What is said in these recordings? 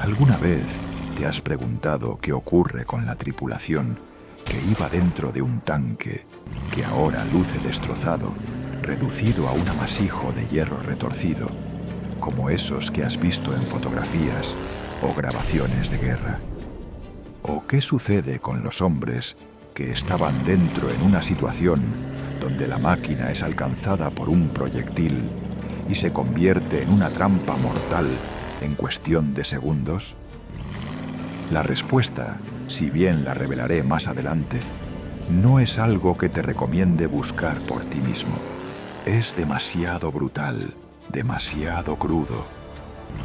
¿Alguna vez te has preguntado qué ocurre con la tripulación que iba dentro de un tanque que ahora luce destrozado, reducido a un amasijo de hierro retorcido, como esos que has visto en fotografías o grabaciones de guerra? ¿O qué sucede con los hombres que estaban dentro en una situación donde la máquina es alcanzada por un proyectil y se convierte en una trampa mortal en cuestión de segundos? La respuesta, si bien la revelaré más adelante, no es algo que te recomiende buscar por ti mismo. Es demasiado brutal, demasiado crudo.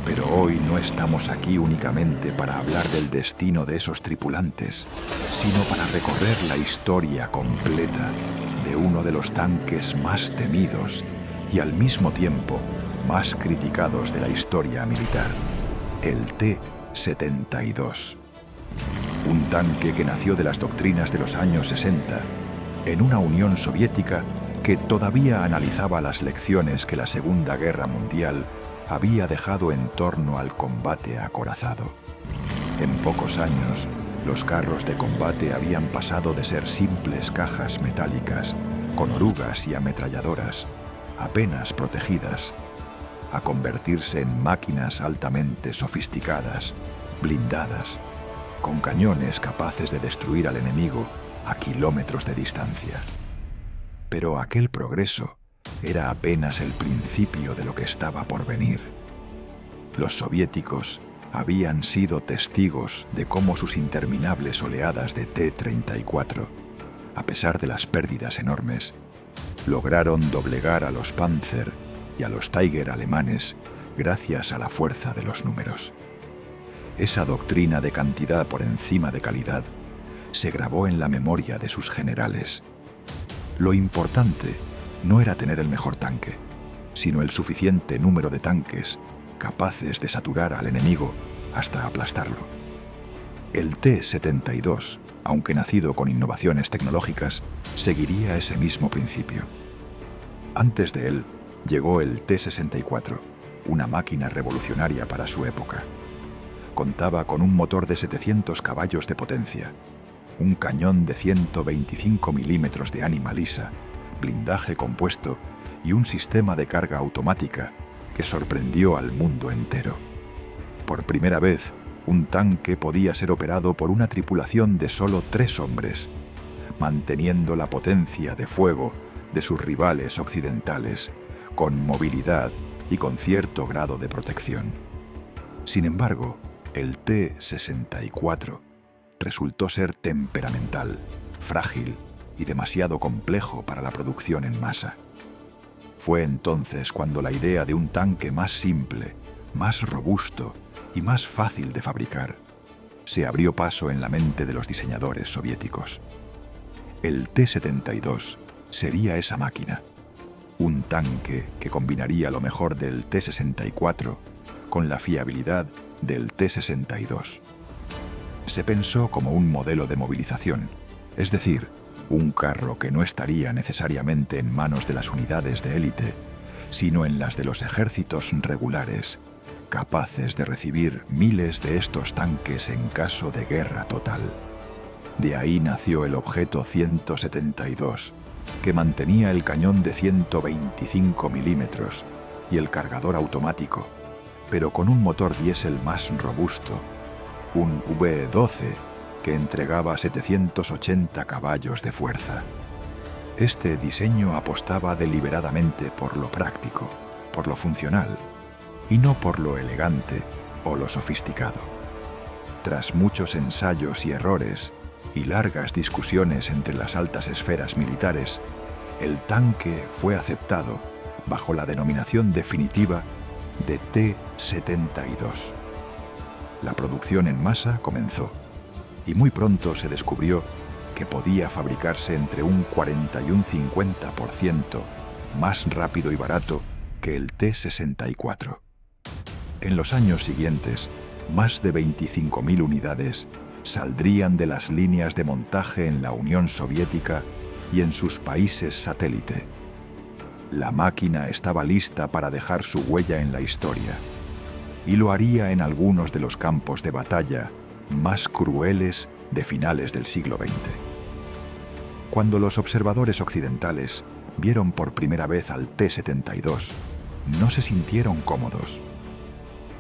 Pero hoy no estamos aquí únicamente para hablar del destino de esos tripulantes, sino para recorrer la historia completa de uno de los tanques más temidos y al mismo tiempo más criticados de la historia militar, el T-72. Un tanque que nació de las doctrinas de los años 60, en una Unión Soviética que todavía analizaba las lecciones que la Segunda Guerra Mundial había dejado en torno al combate acorazado. En pocos años, los carros de combate habían pasado de ser simples cajas metálicas, con orugas y ametralladoras, apenas protegidas, a convertirse en máquinas altamente sofisticadas, blindadas, con cañones capaces de destruir al enemigo a kilómetros de distancia. Pero aquel progreso era apenas el principio de lo que estaba por venir. Los soviéticos habían sido testigos de cómo sus interminables oleadas de T-34, a pesar de las pérdidas enormes, lograron doblegar a los Panzer y a los Tiger alemanes gracias a la fuerza de los números. Esa doctrina de cantidad por encima de calidad se grabó en la memoria de sus generales. Lo importante no era tener el mejor tanque, sino el suficiente número de tanques capaces de saturar al enemigo hasta aplastarlo. El T-72, aunque nacido con innovaciones tecnológicas, seguiría ese mismo principio. Antes de él, llegó el T-64, una máquina revolucionaria para su época. Contaba con un motor de 700 caballos de potencia, un cañón de 125 milímetros de ánima lisa, blindaje compuesto y un sistema de carga automática que sorprendió al mundo entero. Por primera vez, un tanque podía ser operado por una tripulación de solo 3 hombres, manteniendo la potencia de fuego de sus rivales occidentales, con movilidad y con cierto grado de protección. Sin embargo, el T-64 resultó ser temperamental, frágil y demasiado complejo para la producción en masa. Fue entonces cuando la idea de un tanque más simple, más robusto y más fácil de fabricar se abrió paso en la mente de los diseñadores soviéticos. El T-72 sería esa máquina, un tanque que combinaría lo mejor del T-64 con la fiabilidad del T-62. Se pensó como un modelo de movilización, es decir, un carro que no estaría necesariamente en manos de las unidades de élite, sino en las de los ejércitos regulares, capaces de recibir miles de estos tanques en caso de guerra total. De ahí nació el objeto 172, que mantenía el cañón de 125 milímetros y el cargador automático, pero con un motor diésel más robusto, un V12 que entregaba 780 caballos de fuerza. Este diseño apostaba deliberadamente por lo práctico, por lo funcional, y no por lo elegante o lo sofisticado. Tras muchos ensayos y errores y largas discusiones entre las altas esferas militares, el tanque fue aceptado bajo la denominación definitiva de T-72. La producción en masa comenzó, y muy pronto se descubrió que podía fabricarse entre un 40 y un 50% más rápido y barato que el T-64. En los años siguientes, más de 25.000 unidades saldrían de las líneas de montaje en la Unión Soviética y en sus países satélite. La máquina estaba lista para dejar su huella en la historia. y lo haría en algunos de los campos de batalla más crueles de finales del siglo XX. Cuando los observadores occidentales vieron por primera vez al T-72, no se sintieron cómodos.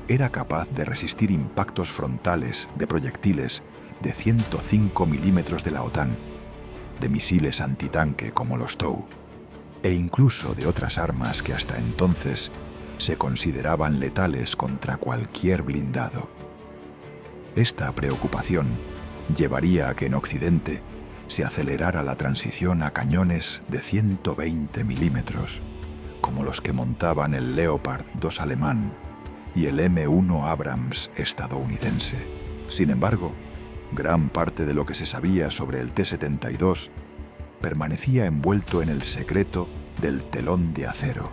Era capaz de resistir impactos frontales de proyectiles de 105 milímetros de la OTAN, de misiles antitanque como los TOW, e incluso de otras armas que hasta entonces se consideraban letales contra cualquier blindado. Esta preocupación llevaría a que en Occidente se acelerara la transición a cañones de 120 milímetros, como los que montaban el Leopard 2 alemán y el M1 Abrams estadounidense. Sin embargo, gran parte de lo que se sabía sobre el T-72 permanecía envuelto en el secreto del telón de acero.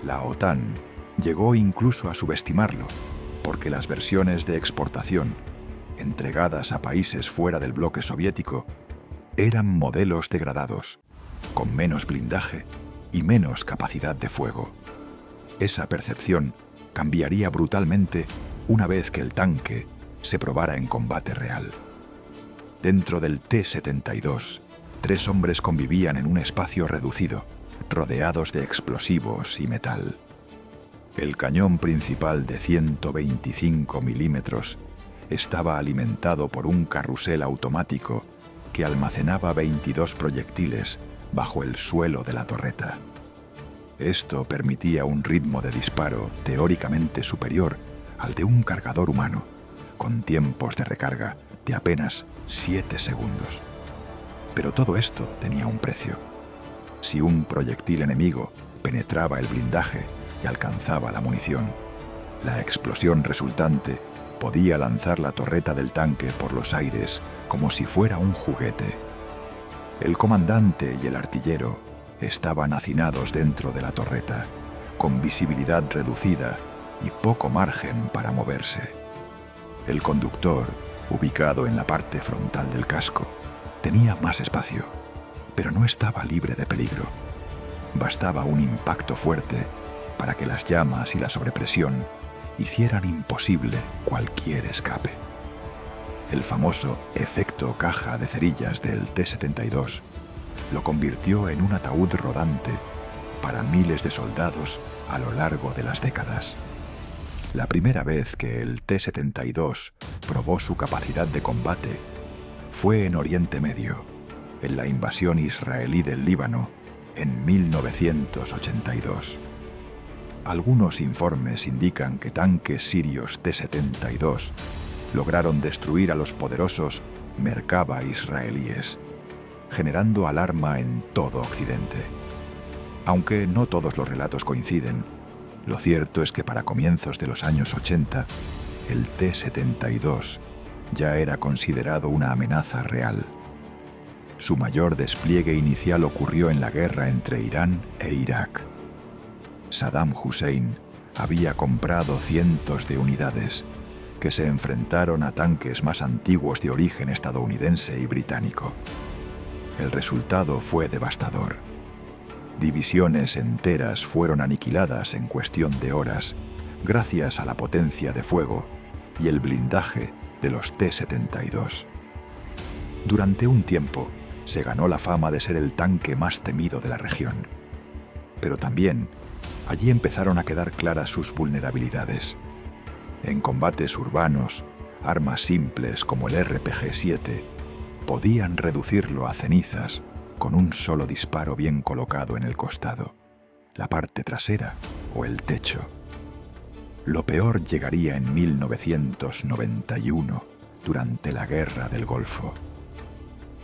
La OTAN llegó incluso a subestimarlo, porque las versiones de exportación, entregadas a países fuera del bloque soviético, eran modelos degradados, con menos blindaje y menos capacidad de fuego. Esa percepción cambiaría brutalmente una vez que el tanque se probara en combate real. Dentro del T-72, 3 hombres convivían en un espacio reducido, rodeados de explosivos y metal. El cañón principal de 125 milímetros estaba alimentado por un carrusel automático que almacenaba 22 proyectiles bajo el suelo de la torreta. Esto permitía un ritmo de disparo teóricamente superior al de un cargador humano, con tiempos de recarga de apenas 7 segundos. Pero todo esto tenía un precio. Si un proyectil enemigo penetraba el blindaje y alcanzaba la munición, la explosión resultante podía lanzar la torreta del tanque por los aires como si fuera un juguete. El comandante y el artillero estaban hacinados dentro de la torreta, con visibilidad reducida y poco margen para moverse. El conductor, ubicado en la parte frontal del casco, tenía más espacio, pero no estaba libre de peligro. Bastaba un impacto fuerte para que las llamas y la sobrepresión hicieran imposible cualquier escape. El famoso efecto caja de cerillas del T-72 lo convirtió en un ataúd rodante para miles de soldados a lo largo de las décadas. La primera vez que el T-72 probó su capacidad de combate fue en Oriente Medio, en la invasión israelí del Líbano en 1982. Algunos informes indican que tanques sirios T-72 lograron destruir a los poderosos Merkava israelíes, generando alarma en todo Occidente. Aunque no todos los relatos coinciden, lo cierto es que para comienzos de los años 80, el T-72 ya era considerado una amenaza real. Su mayor despliegue inicial ocurrió en la guerra entre Irán e Irak. Saddam Hussein había comprado cientos de unidades que se enfrentaron a tanques más antiguos de origen estadounidense y británico. El resultado fue devastador. Divisiones enteras fueron aniquiladas en cuestión de horas gracias a la potencia de fuego y el blindaje de los T-72. Durante un tiempo se ganó la fama de ser el tanque más temido de la región. Pero también allí empezaron a quedar claras sus vulnerabilidades. En combates urbanos, armas simples como el RPG-7 podían reducirlo a cenizas con un solo disparo bien colocado en el costado, la parte trasera o el techo. Lo peor llegaría en 1991, durante la Guerra del Golfo.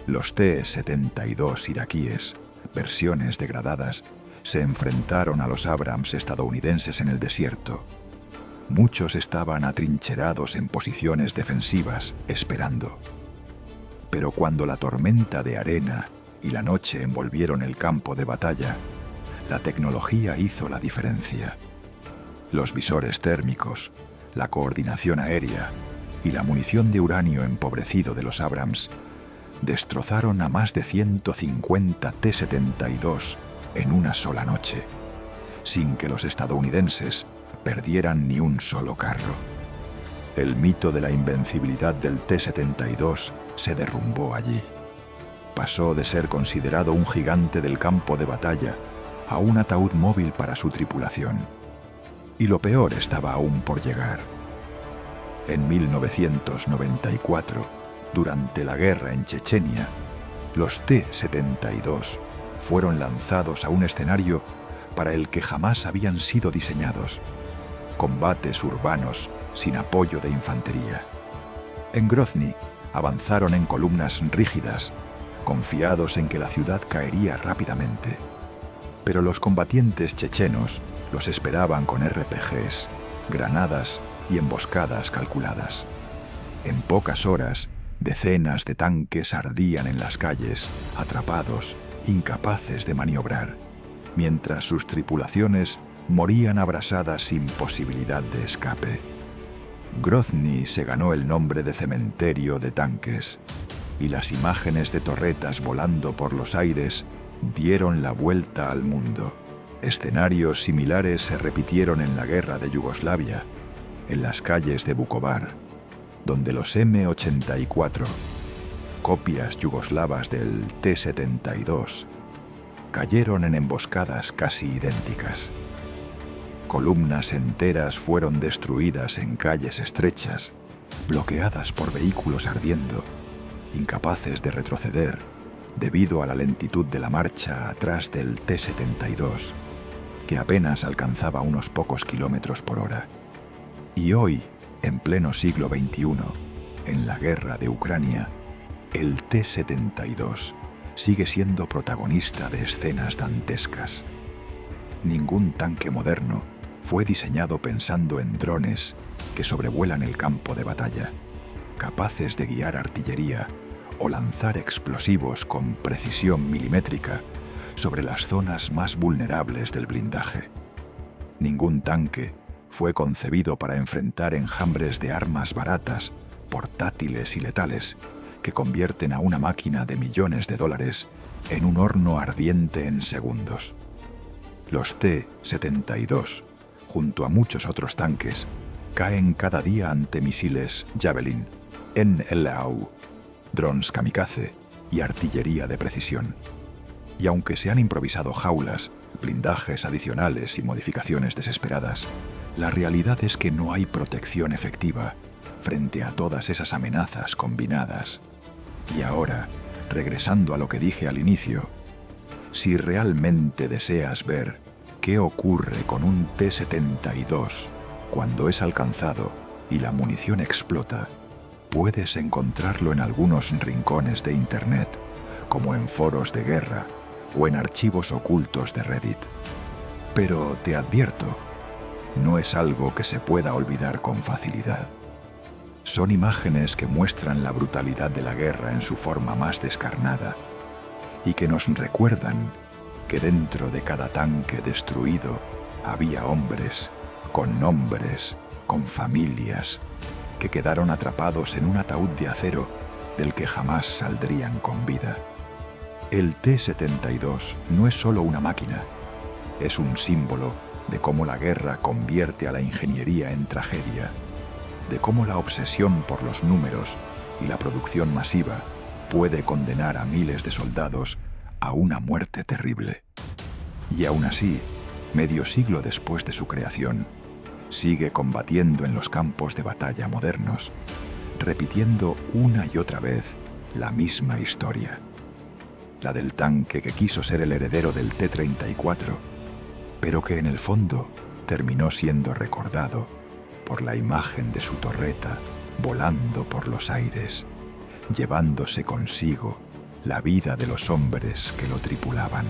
Los T-72 iraquíes, versiones degradadas, se enfrentaron a los Abrams estadounidenses en el desierto. Muchos estaban atrincherados en posiciones defensivas, esperando. Pero cuando la tormenta de arena y la noche envolvieron el campo de batalla, la tecnología hizo la diferencia. Los visores térmicos, la coordinación aérea y la munición de uranio empobrecido de los Abrams destrozaron a más de 150 T-72 en una sola noche, sin que los estadounidenses perdieran ni un solo carro. El mito de la invencibilidad del T-72 se derrumbó allí. Pasó de ser considerado un gigante del campo de batalla a un ataúd móvil para su tripulación. Y lo peor estaba aún por llegar. En 1994, durante la guerra en Chechenia, los T-72 fueron lanzados a un escenario para el que jamás habían sido diseñados: combates urbanos sin apoyo de infantería. En Grozny avanzaron en columnas rígidas, confiados en que la ciudad caería rápidamente. Pero los combatientes chechenos los esperaban con RPGs, granadas y emboscadas calculadas. En pocas horas, decenas de tanques ardían en las calles, atrapados, incapaces de maniobrar, mientras sus tripulaciones morían abrasadas sin posibilidad de escape. Grozny se ganó el nombre de cementerio de tanques, y las imágenes de torretas volando por los aires dieron la vuelta al mundo. Escenarios similares se repitieron en la guerra de Yugoslavia, en las calles de Vukovar, donde los M-84, copias yugoslavas del T-72, cayeron en emboscadas casi idénticas. Columnas enteras fueron destruidas en calles estrechas, bloqueadas por vehículos ardiendo, incapaces de retroceder debido a la lentitud de la marcha atrás del T-72, que apenas alcanzaba unos pocos kilómetros por hora. Y hoy, en pleno siglo XXI, en la guerra de Ucrania, el T-72 sigue siendo protagonista de escenas dantescas. Ningún tanque moderno fue diseñado pensando en drones que sobrevuelan el campo de batalla, capaces de guiar artillería o lanzar explosivos con precisión milimétrica sobre las zonas más vulnerables del blindaje. Ningún tanque fue concebido para enfrentar enjambres de armas baratas, portátiles y letales que convierten a una máquina de millones de dólares en un horno ardiente en segundos. Los T-72, junto a muchos otros tanques, caen cada día ante misiles Javelin, NLAW, drones kamikaze y artillería de precisión. Y aunque se han improvisado jaulas, blindajes adicionales y modificaciones desesperadas, la realidad es que no hay protección efectiva frente a todas esas amenazas combinadas. Y ahora, regresando a lo que dije al inicio, si realmente deseas ver qué ocurre con un T-72 cuando es alcanzado y la munición explota, puedes encontrarlo en algunos rincones de Internet, como en foros de guerra o en archivos ocultos de Reddit. Pero te advierto, no es algo que se pueda olvidar con facilidad. Son imágenes que muestran la brutalidad de la guerra en su forma más descarnada y que nos recuerdan que dentro de cada tanque destruido había hombres, con nombres, con familias, que quedaron atrapados en un ataúd de acero del que jamás saldrían con vida. El T-72 no es solo una máquina, es un símbolo de cómo la guerra convierte a la ingeniería en tragedia, de cómo la obsesión por los números y la producción masiva puede condenar a miles de soldados a una muerte terrible. Y aún así, medio siglo después de su creación, sigue combatiendo en los campos de batalla modernos, repitiendo una y otra vez la misma historia. La del tanque que quiso ser el heredero del T-34, pero que en el fondo terminó siendo recordado por la imagen de su torreta volando por los aires, llevándose consigo la vida de los hombres que lo tripulaban.